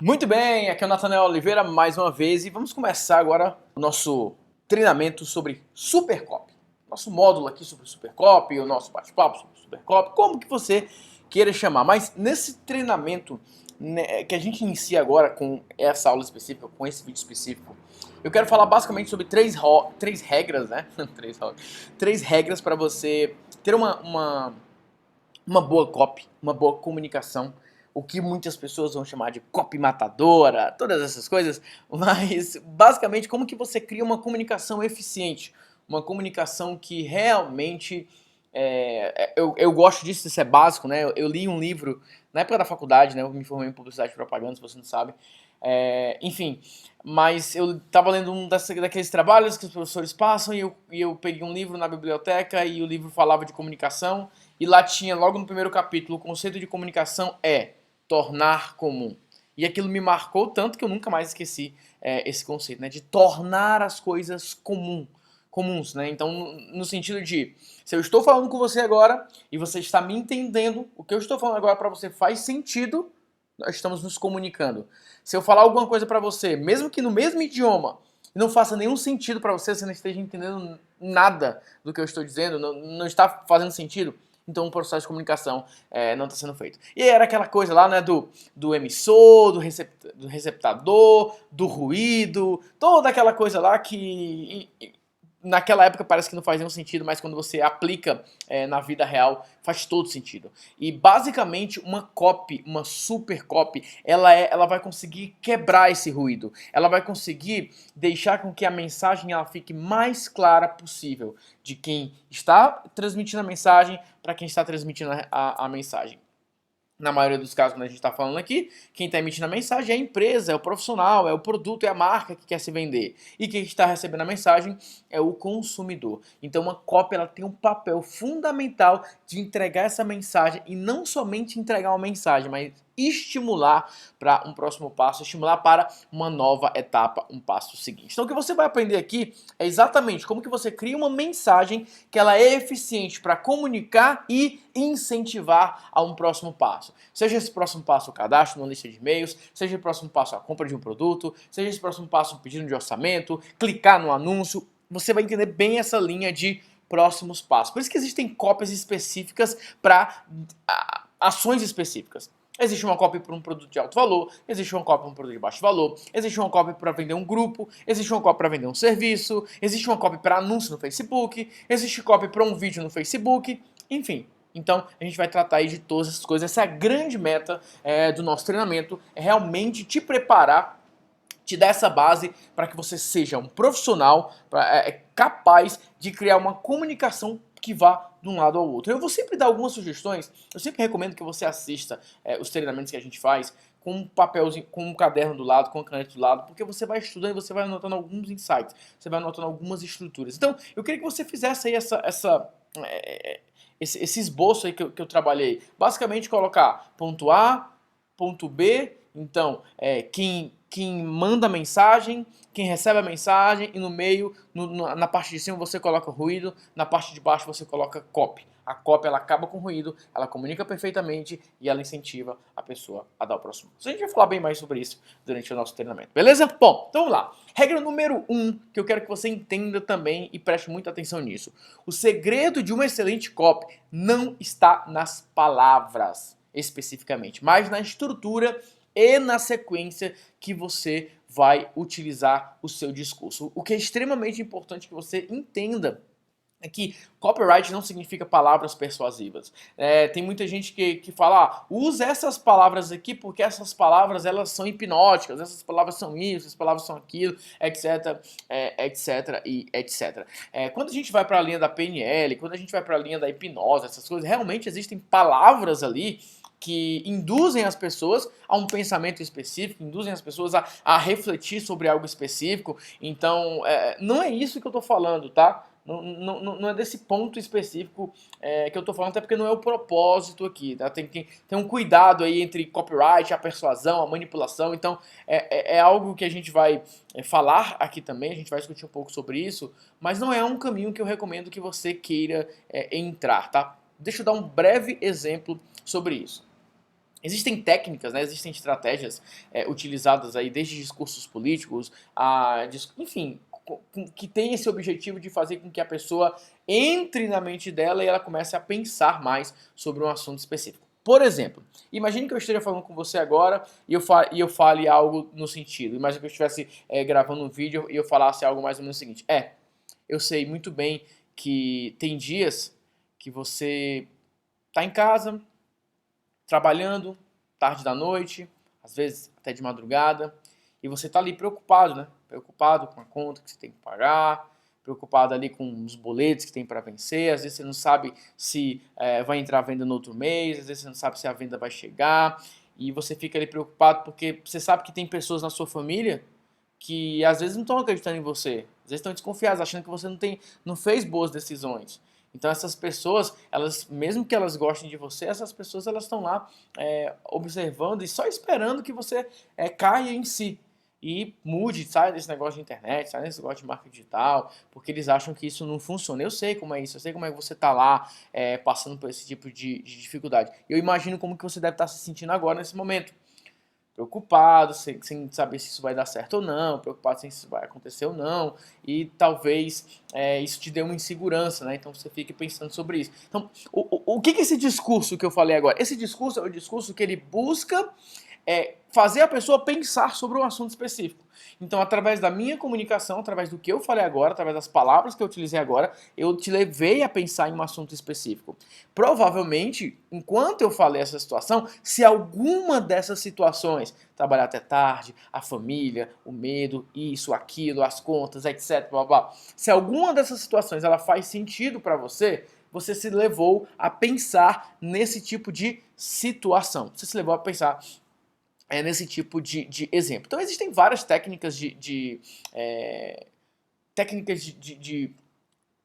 Muito bem, aqui é o Nathanael Oliveira mais uma vez e vamos começar agora o nosso treinamento sobre Supercopy. Nosso módulo aqui sobre Supercopy, o nosso bate-papo sobre Supercopy, como que você queira chamar. Mas nesse treinamento, né, que a gente inicia agora com essa aula específica, com esse vídeo específico, eu quero falar basicamente sobre três regras, né? Três regras para você ter uma boa copy, uma boa comunicação, o que muitas pessoas vão chamar de copy matadora, todas essas coisas, mas basicamente como que você cria uma comunicação eficiente, uma comunicação que realmente eu gosto disso, isso é básico, né? Eu li um livro na época da faculdade, né? Eu me formei em publicidade e propaganda, se você não sabe. Enfim, mas eu estava lendo daqueles trabalhos que os professores passam e eu peguei um livro na biblioteca e o livro falava de comunicação e lá tinha, logo no primeiro capítulo, o conceito de comunicação é tornar comum. E aquilo me marcou tanto que eu nunca mais esqueci esse conceito, né? De tornar as coisas comuns, né? Então, no sentido de, se eu estou falando com você agora e você está me entendendo, o que eu estou falando agora para você faz sentido, nós estamos nos comunicando. Se eu falar alguma coisa para você, mesmo que no mesmo idioma, não faça nenhum sentido para você, você não esteja entendendo nada do que eu estou dizendo, não está fazendo sentido, então o processo de comunicação não está sendo feito. E era aquela coisa lá, né, do emissor, do receptador, do ruído, toda aquela coisa lá que naquela época parece que não faz nenhum sentido, mas quando você aplica na vida real, faz todo sentido. E basicamente uma copy, uma super copy, ela vai conseguir quebrar esse ruído. Ela vai conseguir deixar com que a mensagem ela fique mais clara possível de quem está transmitindo a mensagem para quem está transmitindo a mensagem. Na maioria dos casos, quando a gente está falando aqui, quem está emitindo a mensagem é a empresa, é o profissional, é o produto, é a marca que quer se vender. E quem está recebendo a mensagem é o consumidor. Então, uma cópia ela tem um papel fundamental de entregar essa mensagem e não somente entregar uma mensagem, mas estimular para um próximo passo, estimular para uma nova etapa, um passo seguinte. Então, o que você vai aprender aqui é exatamente como que você cria uma mensagem que ela é eficiente para comunicar e incentivar a um próximo passo. Seja esse próximo passo o cadastro numa lista de e-mails, seja o próximo passo a compra de um produto, seja esse próximo passo um pedido de orçamento, clicar no anúncio, você vai entender bem essa linha de próximos passos. Por isso que existem cópias específicas para ações específicas. Existe uma cópia para um produto de alto valor, existe uma cópia para um produto de baixo valor, existe uma cópia para vender um grupo, existe uma cópia para vender um serviço, existe uma cópia para anúncio no Facebook, existe cópia para um vídeo no Facebook, enfim. Então, a gente vai tratar aí de todas essas coisas. Essa é a grande meta do nosso treinamento, é realmente te preparar, te dar essa base para que você seja um profissional capaz de criar uma comunicação que vá de um lado ao outro. Eu vou sempre dar algumas sugestões, eu sempre recomendo que você assista os treinamentos que a gente faz com um papelzinho, com um caderno do lado, com a caneta do lado, porque você vai estudando e você vai anotando alguns insights, você vai anotando algumas estruturas. Então, eu queria que você fizesse aí esse esboço aí que eu trabalhei. Basicamente colocar ponto A, ponto B, então quem manda a mensagem, quem recebe a mensagem e no meio, na parte de cima você coloca ruído, na parte de baixo você coloca copy. A copy ela acaba com o ruído, ela comunica perfeitamente e ela incentiva a pessoa a dar o próximo. A gente vai falar bem mais sobre isso durante o nosso treinamento, beleza? Bom, então vamos lá. Regra número 1, que eu quero que você entenda também e preste muita atenção nisso. O segredo de uma excelente copy não está nas palavras especificamente, mas na estrutura e na sequência que você vai utilizar o seu discurso. O que é extremamente importante que você entenda é que copyright não significa palavras persuasivas. Tem muita gente que fala, usa essas palavras aqui porque essas palavras elas são hipnóticas, essas palavras são isso, essas palavras são aquilo, etc, etc e etc. Quando a gente vai para a linha da PNL, quando a gente vai para a linha da hipnose, essas coisas, realmente existem palavras ali que induzem as pessoas a um pensamento específico, induzem as pessoas a refletir sobre algo específico. Então, não é isso que eu estou falando, tá? Não é desse ponto específico que eu estou falando, até porque não é o propósito aqui, tá? Tem um cuidado aí entre copyright, a persuasão, a manipulação, então é algo que a gente vai falar aqui também, a gente vai discutir um pouco sobre isso, mas não é um caminho que eu recomendo que você queira entrar, tá? Deixa eu dar um breve exemplo sobre isso. Existem técnicas, né? Existem estratégias utilizadas aí desde discursos políticos, enfim, que tem esse objetivo de fazer com que a pessoa entre na mente dela e ela comece a pensar mais sobre um assunto específico. Por exemplo, imagine que eu esteja falando com você agora e eu fale algo no sentido. Imagine que eu estivesse gravando um vídeo e eu falasse algo mais ou menos o seguinte. Eu sei muito bem que tem dias que você está em casa, trabalhando, tarde da noite, às vezes até de madrugada, e você está ali preocupado, né? Preocupado com a conta que você tem que pagar, preocupado ali com os boletos que tem para vencer, às vezes você não sabe se vai entrar a venda no outro mês, às vezes você não sabe se a venda vai chegar, e você fica ali preocupado porque você sabe que tem pessoas na sua família que às vezes não estão acreditando em você, às vezes estão desconfiados, achando que você não fez boas decisões. Então essas pessoas, elas, mesmo que elas gostem de você, essas pessoas elas estão lá observando e só esperando que você caia em si e mude, saia desse negócio de internet, saia desse negócio de marketing digital, porque eles acham que isso não funciona. Eu sei como é isso, eu sei como é que você está lá passando por esse tipo de dificuldade. Eu imagino como que você deve estar se sentindo agora nesse momento. Preocupado, sem saber se isso vai dar certo ou não, preocupado se isso vai acontecer ou não, e talvez isso te dê uma insegurança, né? Então você fique pensando sobre isso. Então, o que é esse discurso que eu falei agora? Esse discurso é o discurso que ele busca fazer a pessoa pensar sobre um assunto específico. Então, através da minha comunicação, através do que eu falei agora, através das palavras que eu utilizei agora, eu te levei a pensar em um assunto específico. Provavelmente, enquanto eu falei essa situação, se alguma dessas situações, trabalhar até tarde, a família, o medo, isso, aquilo, as contas, etc, blá, blá, se alguma dessas situações ela faz sentido para você, você se levou a pensar nesse tipo de situação. Você se levou a pensar nesse tipo de exemplo. Então existem várias técnicas de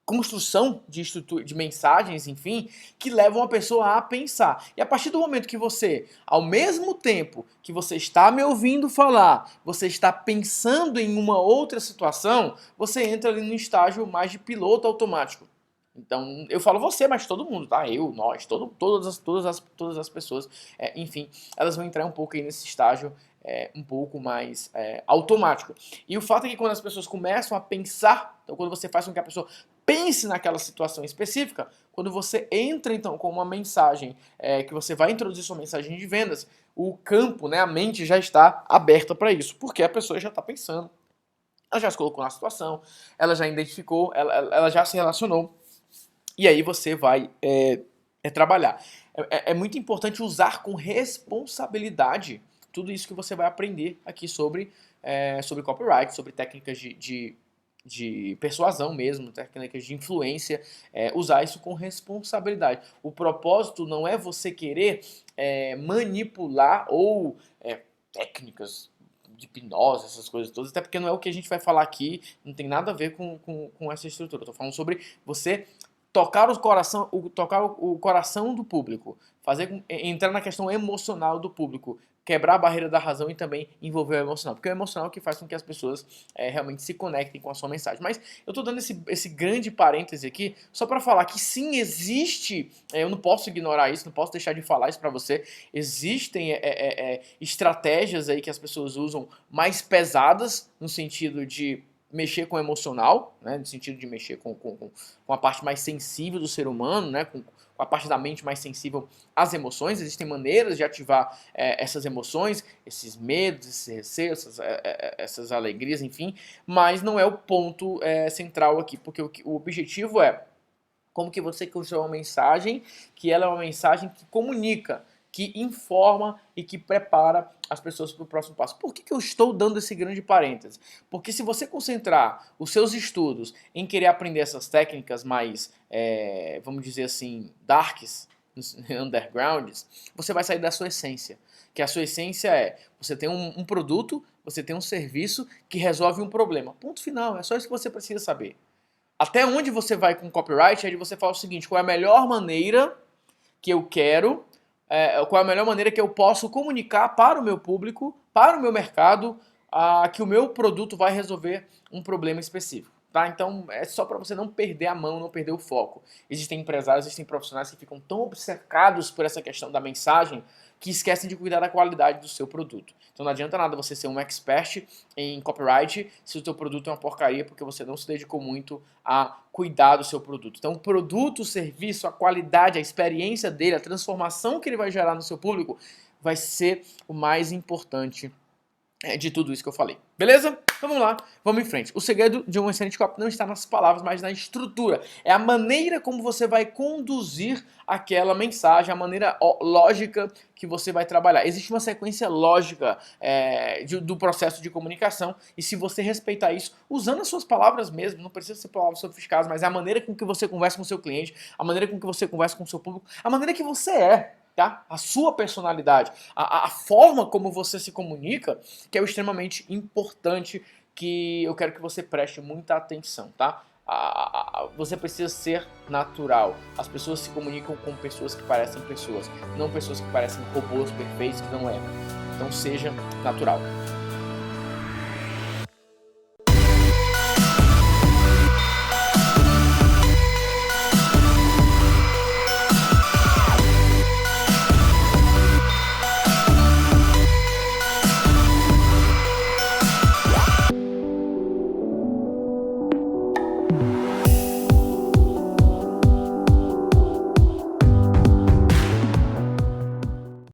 construção de estrutura, de mensagens, enfim, que levam a pessoa a pensar. E a partir do momento que você, ao mesmo tempo que você está me ouvindo falar, você está pensando em uma outra situação, você entra ali no estágio mais de piloto automático. Então, eu falo você, mas todo mundo, tá? Eu, nós, todas as pessoas, enfim, elas vão entrar um pouco aí nesse estágio um pouco mais automático. E o fato é que quando as pessoas começam a pensar, então quando você faz com que a pessoa pense naquela situação específica, quando você entra então com uma mensagem que você vai introduzir sua mensagem de vendas, o campo, né, a mente já está aberta para isso, porque a pessoa já está pensando, ela já se colocou na situação, ela já identificou, ela já se relacionou. E aí você vai trabalhar. É muito importante usar com responsabilidade tudo isso que você vai aprender aqui sobre copyright, sobre técnicas de persuasão mesmo, técnicas de influência, usar isso com responsabilidade. O propósito não é você querer manipular ou técnicas de hipnose, essas coisas todas, até porque não é o que a gente vai falar aqui, não tem nada a ver com essa estrutura. Eu tô falando sobre você tocar o coração do público, entrar na questão emocional do público, quebrar a barreira da razão e também envolver o emocional, porque é o emocional que faz com que as pessoas realmente se conectem com a sua mensagem. Mas eu estou dando esse grande parêntese aqui só para falar que sim, existe, eu não posso ignorar isso, não posso deixar de falar isso para você, existem estratégias aí que as pessoas usam mais pesadas no sentido de mexer com o emocional, né, no sentido de mexer com a parte mais sensível do ser humano, né, com a parte da mente mais sensível às emoções. Existem maneiras de ativar essas emoções, esses medos, esses receios, essas alegrias, enfim, mas não é o ponto central aqui, porque o objetivo é como que você construa uma mensagem que ela é uma mensagem que comunica, que informa e que prepara as pessoas para o próximo passo. Por que eu estou dando esse grande parêntese? Porque se você concentrar os seus estudos em querer aprender essas técnicas mais, vamos dizer assim, darks, undergrounds, você vai sair da sua essência. Que a sua essência você tem um produto, você tem um serviço que resolve um problema. Ponto final, é só isso que você precisa saber. Até onde você vai com copyright é de você falar o seguinte, qual é a melhor maneira que eu quero, qual é a melhor maneira que eu posso comunicar para o meu público, para o meu mercado, que o meu produto vai resolver um problema específico. Tá? Então é só para você não perder a mão, não perder o foco. Existem empresários, existem profissionais que ficam tão obcecados por essa questão da mensagem que esquecem de cuidar da qualidade do seu produto. Então não adianta nada você ser um expert em copyright se o seu produto é uma porcaria porque você não se dedicou muito a cuidar do seu produto. Então o produto, o serviço, a qualidade, a experiência dele, a transformação que ele vai gerar no seu público vai ser o mais importante de tudo isso que eu falei. Beleza? Então vamos lá, vamos em frente. O segredo de um excelente copy não está nas palavras, mas na estrutura. É a maneira como você vai conduzir aquela mensagem, a maneira lógica que você vai trabalhar. Existe uma sequência lógica do processo de comunicação, e se você respeitar isso, usando as suas palavras mesmo, não precisa ser palavras sofisticadas, mas é a maneira com que você conversa com o seu cliente, a maneira com que você conversa com o seu público, a maneira que você é. Tá? A sua personalidade, a forma como você se comunica, que é o extremamente importante, que eu quero que você preste muita atenção, tá? Você precisa ser natural. As pessoas se comunicam com pessoas que parecem pessoas, não pessoas que parecem robôs perfeitos, que não é. Então seja natural.